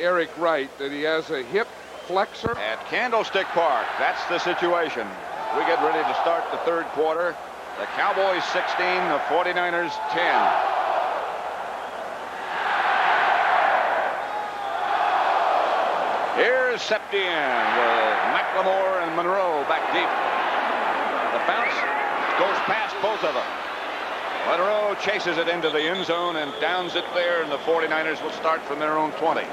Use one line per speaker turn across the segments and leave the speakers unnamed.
Eric Wright that he has a hip flexor.
At Candlestick Park, that's the situation. We get ready to start the third quarter. The Cowboys 16, the 49ers 10. Here's Septien with McLemore and Monroe back deep. The bounce goes past both of them. Monroe chases it into the end zone and downs it there, and the 49ers will start from their own 20.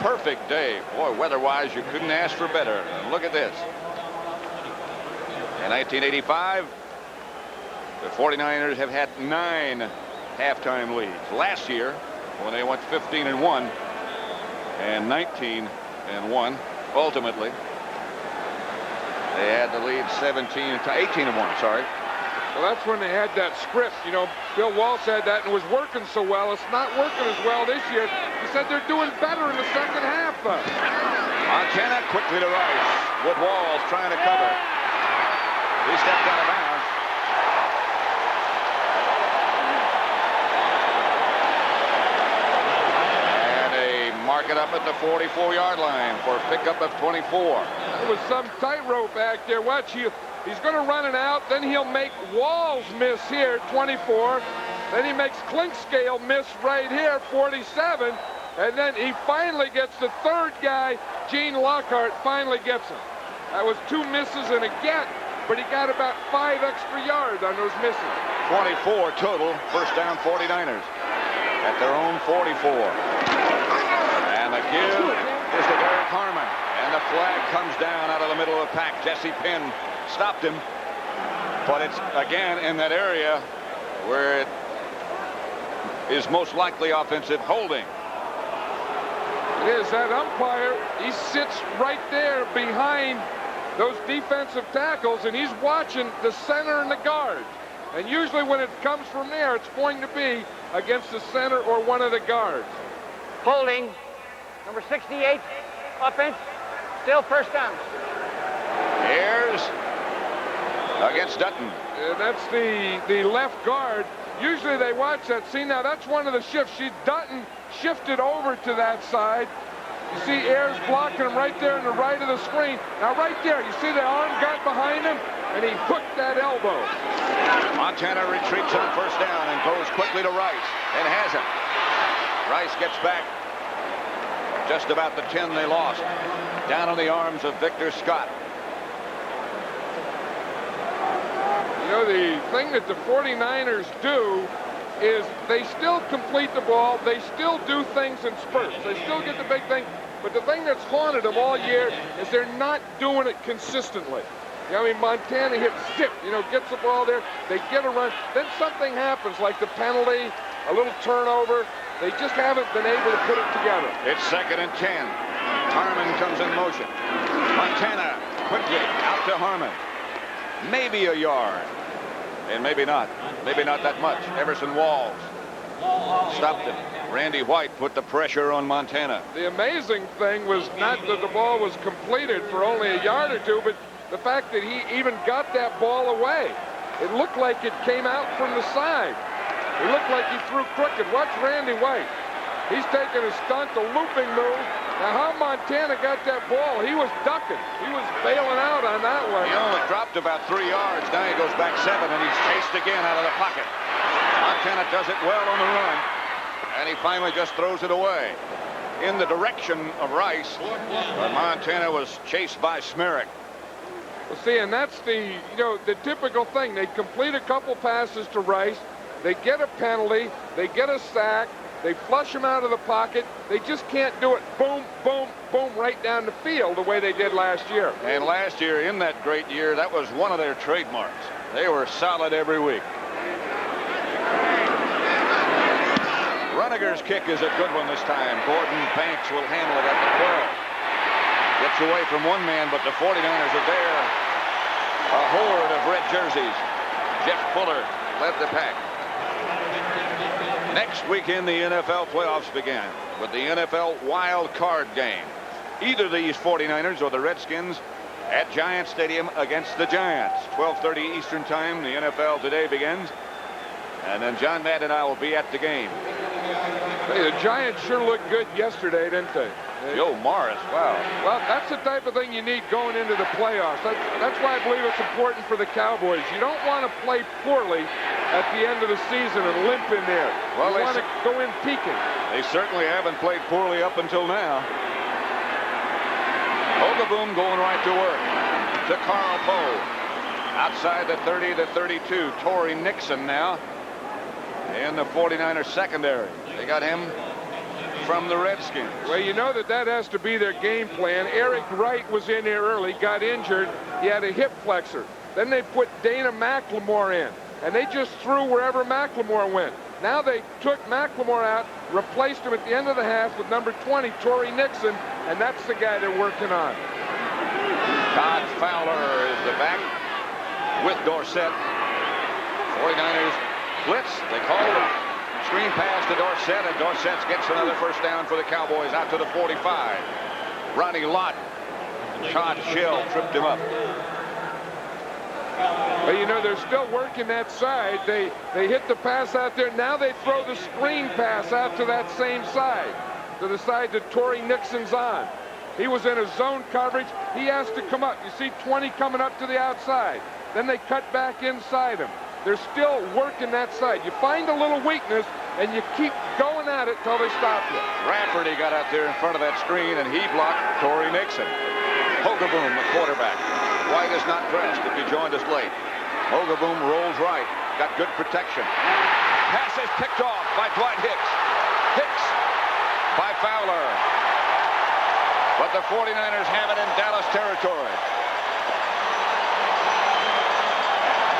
Perfect day. Boy, weather-wise, you couldn't ask for better. And look at this. In 1985, the 49ers have had 9 halftime leads. Last year, when they went 15-1 and 19-1, ultimately, they had the lead 18-1, sorry.
Well, that's when they had that script. You know, Bill Walsh had that and was working so well. It's not working as well this year. He said they're doing better in the second half.
Montana quickly to Rice with Walls trying to cover. He stepped out of bounds. And a mark it up at the 44-yard line for a pickup of 24.
There was some tightrope act there. Watch, he's going to run it out. Then he'll make Walls miss here, 24. Then he makes Clinkscale miss right here, 47. And then he finally gets the third guy, Gene Lockhart, finally gets him. That was 2 misses and a get. But he got about 5 extra yards on those misses.
24 total. First down 49ers at their own 44. And the give is to Derek Harmon. And the flag comes down out of the middle of the pack. Jesse Penn stopped him. But it's again in that area where it is most likely offensive holding.
It is. That umpire, he sits right there behind those defensive tackles, and he's watching the center and the guard. And usually when it comes from there, it's going to be against the center or one of the guards.
Holding, number 68, offense, still first down.
Here's against Dutton.
And that's the left guard. Usually they watch that. See, now that's one of the shifts. Dutton shifted over to that side. You see Ayers blocking him right there in the right of the screen. Now right there, you see the arm got behind him, and he hooked that elbow.
Montana retreats on first down and goes quickly to Rice and has him. Rice gets back just about the 10 they lost. Down in the arms of Victor Scott.
You know, the thing that the 49ers do is they still complete the ball. They still do things in spurts. They still get the big thing. But the thing that's haunted them all year is they're not doing it consistently. You know, I mean, Montana hits zip, you know, gets the ball there. They get a run. Then something happens, like the penalty, a little turnover. They just haven't been able to put it together.
It's 2nd and 10. Harmon comes in motion. Montana quickly out to Harmon. Maybe a yard. And maybe not. Maybe not that much. Everson Walls stopped him. Randy White put the pressure on Montana.
The amazing thing was not that the ball was completed for only a yard or two, but the fact that he even got that ball away. It looked like it came out from the side. It looked like he threw crooked. Watch Randy White. He's taking a stunt, a looping move. Now, how Montana got that ball? He was ducking. He was bailing out on that one.
He only dropped about 3 yards. Now he goes back 7, and he's chased again out of the pocket. Montana does it well on the run, and he finally just throws it away in the direction of Rice. But Montana was chased by Smerrick.
Well, see, and that's the typical thing. They complete a couple passes to Rice. They get a penalty. They get a sack. They flush him out of the pocket. They just can't do it boom, boom, boom right down the field the way they did last year.
And last year, in that great year, that was one of their trademarks. They were solid every week. Runiger's kick is a good one this time. Gordon Banks will handle it at the 12. Gets away from one man, but the 49ers are there. A horde of red jerseys. Jeff Fuller led the pack. Next weekend, the NFL playoffs begin with the NFL wild card game. Either these 49ers or the Redskins at Giant Stadium against the Giants. 12:30 Eastern Time, the NFL Today begins. And then John Madden and I will be at the game.
Hey, the Giants sure looked good yesterday, didn't they?
Joe Morris, wow.
Well, that's the type of thing you need going into the playoffs. That's why I believe it's important for the Cowboys. You don't want to play poorly at the end of the season and limp in there. Well, you want to go in peaking.
They certainly haven't played poorly up until now. Ogaboom going right to work to Carl Poe. Outside the 30 to 32. Torrey Nixon now in the 49ers secondary. They got him from the Redskins.
Well, you know that has to be their game plan. Eric Wright was in there early, got injured. He had a hip flexor. Then they put Dana McLemore in, and they just threw wherever McLemore went. Now they took McLemore out, replaced him at the end of the half with number 20, Torrey Nixon, and that's the guy they're working on.
Todd Fowler is the back with Dorsett. 49ers blitz. They call it. Screen pass to Dorsett, and Dorsett gets another first down for the Cowboys out to the 45. Ronnie Lott. Todd Shell tripped him up.
Well, you know, they're still working that side. They hit the pass out there. Now they throw the screen pass out to that same side, to the side that Torrey Nixon's on. He was in a zone coverage. He has to come up. You see 20 coming up to the outside. Then they cut back inside him. They're still working that side. You find a little weakness, and you keep going at it till they stop you.
Rafferty got out there in front of that screen, and he blocked Torrey Nixon. Hogaboom, the quarterback. White is not dressed if he joined us late. Hogaboom rolls right. Got good protection. Pass is picked off by Dwight Hicks. Hicks by Fowler. But the 49ers have it in Dallas territory.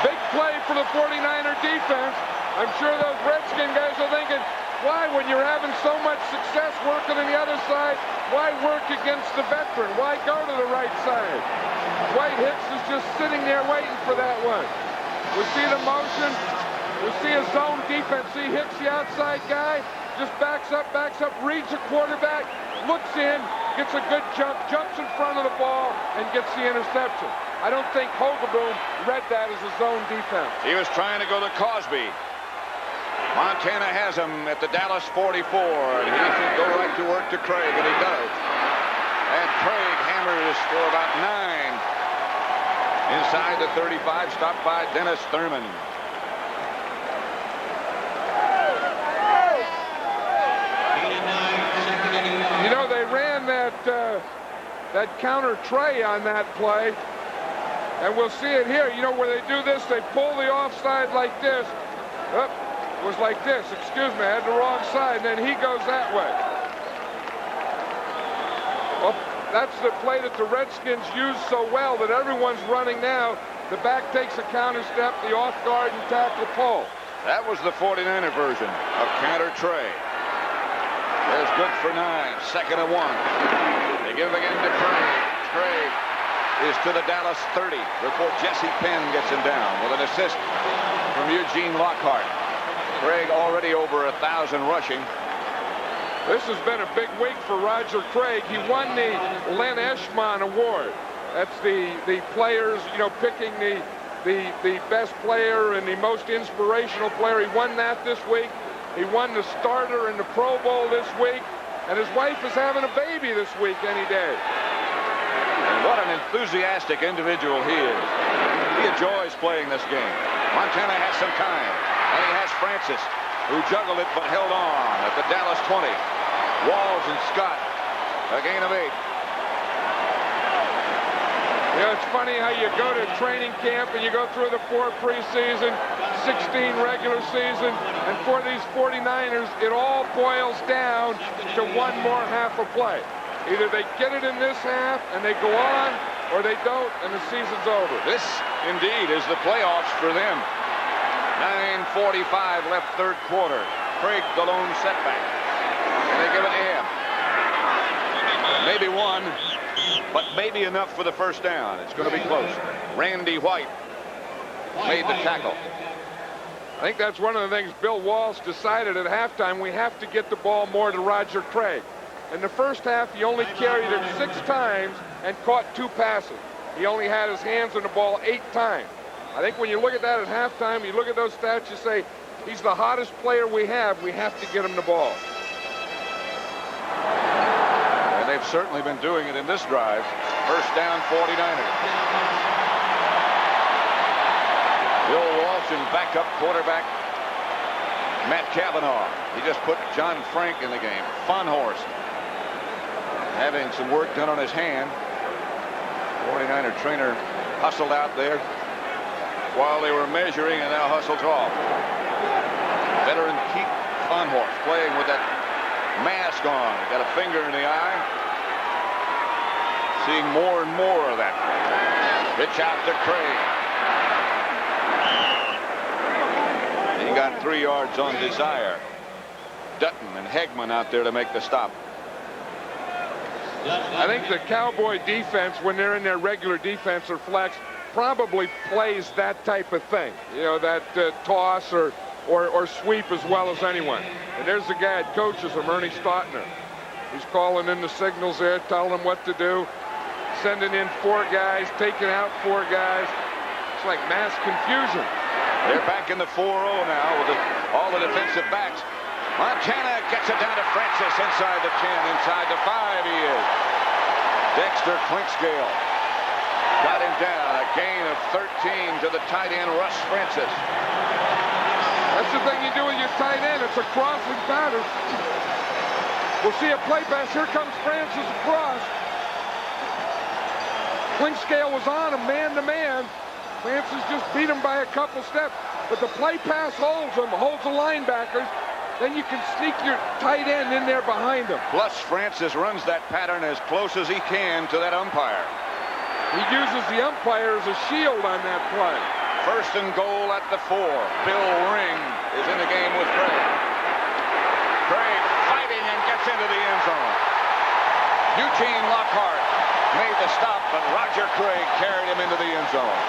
Big play for the 49er defense. I'm sure those Redskin guys are thinking, why, when you're having so much success working on the other side, why work against the veteran? Why go to the right side? Dwight Hicks is just sitting there waiting for that one. We see the motion. We see a zone defense. See Hicks, the outside guy, just backs up, reads the quarterback, looks in, gets a good jump, jumps in front of the ball, and gets the interception. I don't think Hogaboom read that as a zone defense.
He was trying to go to Cosby. Montana has him at the Dallas 44, and he should go right to work to Craig, and he does. And Craig hammers for about 9. Inside the 35, stopped by Dennis Thurman.
You know, they ran that counter tray on that play. And we'll see it here. You know, where they do this, they pull the offside like this. Oh, it was like this. Excuse me, I had the wrong side. And then he goes that way. Well, that's the play that the Redskins use so well that everyone's running now. The back takes a counter step, the off guard and tackle pull.
That was the 49er version of counter tray. There's good for 9. 2nd and 1. They give again to Craig. Craig is to the Dallas 30 before Jesse Penn gets him down with an assist from Eugene Lockhart. Craig already over 1,000 rushing.
This has been a big week for Roger Craig. He won the Len Eschman Award. That's the players, you know, picking the best player and the most inspirational player. He won that this week. He won the starter in the Pro Bowl this week. And his wife is having a baby this week any day.
And what an enthusiastic individual he is. He enjoys playing this game. Montana has some time. And he has Francis, who juggled it but held on at the Dallas 20. Walls and Scott, a gain of 8.
You know, it's funny how you go to training camp and you go through the 4 preseason, 16 regular season, and for these 49ers, it all boils down to one more half of play. Either they get it in this half and they go on, or they don't, and the season's over.
This, indeed, is the playoffs for them. 9:45 left 3rd quarter. Craig, the lone setback. And they give it to him. Maybe 1, but maybe enough for the first down. It's going to be close. Randy White made the tackle.
I think that's one of the things Bill Walsh decided at halftime. We have to get the ball more to Roger Craig. In the first half, he only carried it 6 times and caught 2 passes. He only had his hands on the ball 8 times. I think when you look at that at halftime, you look at those stats, you say, he's the hottest player we have. We have to get him the ball.
And they've certainly been doing it in this drive. First down, 49ers. Bill Walsh and backup quarterback Matt Cavanaugh. He just put John Frank in the game. Funhorst having some work done on his hand. 49er trainer hustled out there while they were measuring and now hustles off. Veteran Keith Funhorst playing with that mask on. Got a finger in the eye. Seeing more and more of that. Pitch out to Craig. He got 3 yards on desire. Dutton and Hegman out there to make the stop.
I think the Cowboy defense, when they're in their regular defense or flex, probably plays that type of thing. You know, that toss or sweep as well as anyone. And there's the guy that coaches him, Ernie Stautner. He's calling in the signals there, telling them what to do, sending in 4 guys, taking out 4 guys. It's like mass confusion.
They're back in the 4-0 now with all the defensive backs. Montana gets it down to Francis inside the 10, inside the 5 he is. Dexter Clinkscale got him down. A gain of 13 to the tight end, Russ Francis.
That's the thing you do with your tight end. It's a crossing pattern. We'll see a play pass. Here comes Francis across. Clinkscale was on him man-to-man. Francis just beat him by a couple steps. But the play pass holds him, holds the linebackers. Then you can sneak your tight end in there behind him.
Plus, Francis runs that pattern as close as he can to that umpire.
He uses the umpire as a shield on that play.
First and goal at the 4. Bill Ring is in the game with Craig. Craig fighting and gets into the end zone. Eugene Lockhart made the stop, but Roger Craig carried him into the end zone.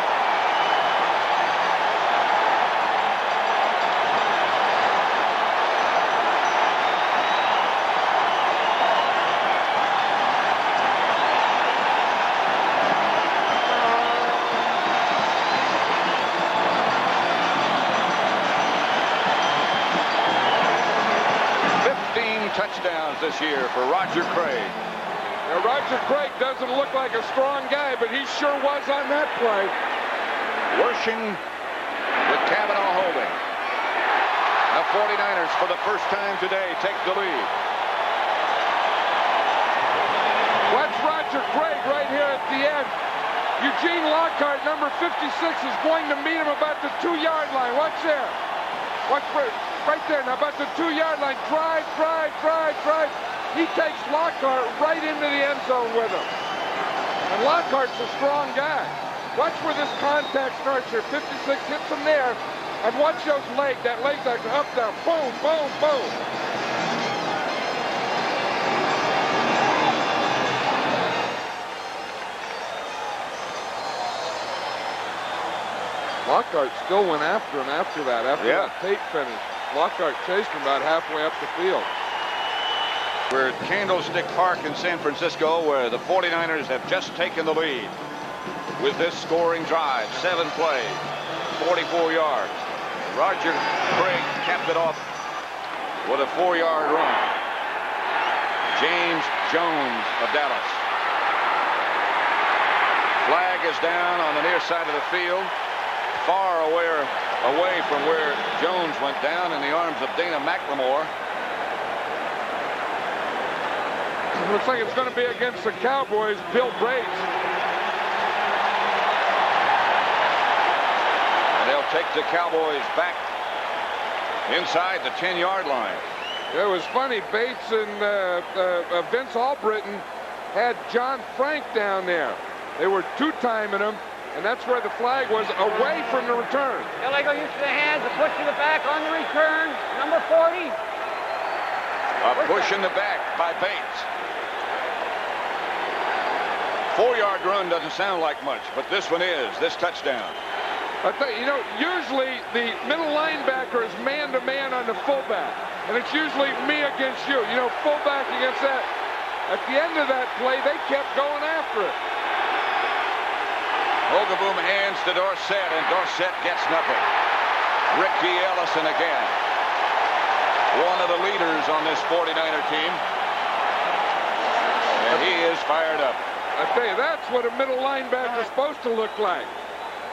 Touchdowns this year for Roger Craig.
Now, Roger Craig doesn't look like a strong guy, but he sure was on that play.
Worshing with Cavanaugh holding. The 49ers for the first time today take the lead.
Watch Roger Craig right here at the end. Eugene Lockhart, number 56, is going to meet him about the 2-yard line. Watch there. Watch right there. Now about the 2-yard line. Drive. He takes Lockhart right into the end zone with him. And Lockhart's a strong guy. Watch where this contact starts here. 56 hits him there. And watch those legs. That leg's like up, down. Boom, boom, boom. Lockhart still went after him after that. After that tape finished. Lockhart chased him about halfway up the field.
We're at Candlestick Park in San Francisco, where the 49ers have just taken the lead with this scoring drive. 7 plays, 44 yards. Roger Craig capped it off with a 4-yard run. James Jones of Dallas. Flag is down on the near side of the field, far away from where Jones went down in the arms of Dana McLemore.
It looks like it's going to be against the Cowboys, Bill Bates.
And they'll take the Cowboys back inside the 10-yard line.
It was funny. Bates and Vince Albritton had John Frank down there. They were two-timing him, and that's where the flag was, away from the return.
Illegal use of the hands, a push to the back on the return, number 40.
A push in the back by Bates. 4-yard run doesn't sound like much, but this one is, this touchdown.
You know, usually the middle linebacker is man-to-man on the fullback, and it's usually me against you. You know, fullback against that. At the end of that play, they kept going after it.
Hogaboom hands to Dorsett, and Dorsett gets nothing. Ricky Ellison again. One of the leaders on this 49er team. fired up.
I tell you, that's what a middle linebacker is supposed to look like.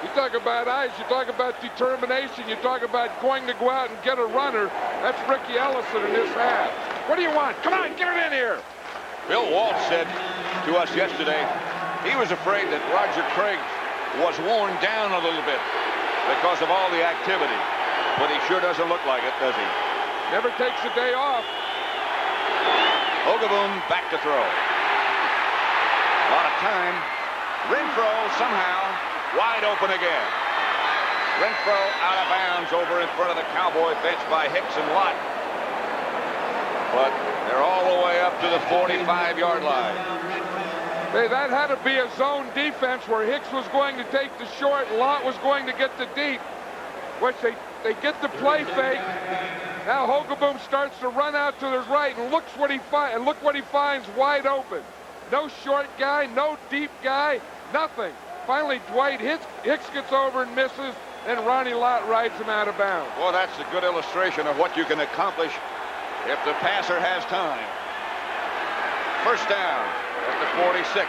You talk about eyes, you talk about determination, you talk about going to go out and get a runner. That's Ricky Ellison in this half. What do you want? Come on, get it in here.
Bill Walsh said to us yesterday he was afraid that Roger Craig was worn down a little bit because of all the activity. But he sure doesn't look like it, does he?
Never takes a day off.
Hogaboom back to throw. A lot of time. Renfro somehow wide open again. Renfro out of bounds over in front of the Cowboy bench by Hicks and Lott. But they're all the way up to the 45-yard line.
Hey, that had to be a zone defense where Hicks was going to take the short and Lott was going to get the deep, which they get the play fake. Now Hogaboom starts to run out to the right and look what he finds wide open. No short guy, no deep guy, nothing. Finally, Dwight Hicks gets over and misses, and Ronnie Lott rides him out of bounds.
Well, that's a good illustration of what you can accomplish if the passer has time. First down at the 46.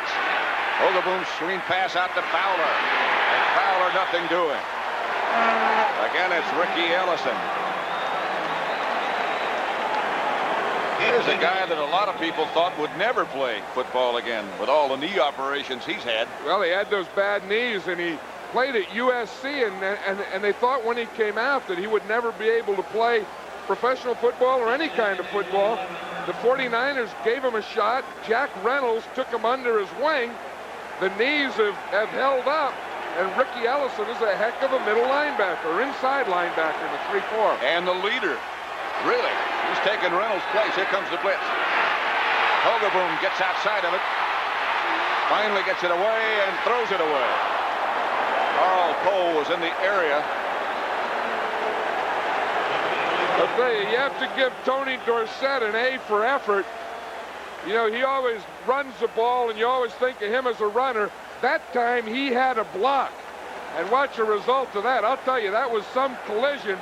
Hogaboom screen pass out to Fowler. And Fowler nothing doing. Again, it's Ricky Ellison. Here's a guy that a lot of people thought would never play football again with all the knee operations he's had.
Well, he had those bad knees, and he played at USC, and they thought when he came out that he would never be able to play professional football or any kind of football. The 49ers gave him a shot. Jack Reynolds took him under his wing. The knees have held up, and Ricky Ellison is a heck of a middle linebacker, inside linebacker in the 3-4.
And the leader, really. He's taking Reynolds' place. Here comes the blitz. Hogaboom gets outside of it. Finally gets it away and throws it away. Carl Cole was in the area.
I'll tell you, you have to give Tony Dorsett an A for effort. You know, he always runs the ball, and you always think of him as a runner. That time, he had a block. And watch the result of that. I'll tell you, that was some collision.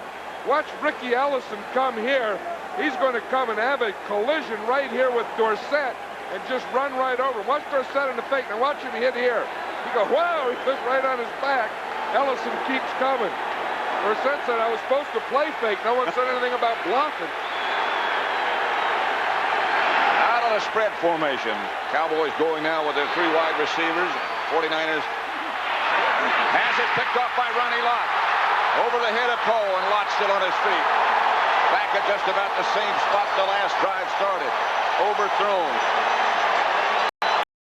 Watch Ricky Ellison come here. He's going to come and have a collision right here with Dorsett and just run right over him. Watch Dorsett in the fake. Now watch him hit here. You go, whoa, he goes right on his back. Ellison keeps coming. Dorsett said, I was supposed to play fake. No one said anything about blocking.
Out of the spread formation. Cowboys going now with their 3 wide receivers. 49ers. Pass is picked off by Ronnie Lott. Over the head of Cole, and Lott still on his feet. Back at just about the same spot the last drive started. Overthrown.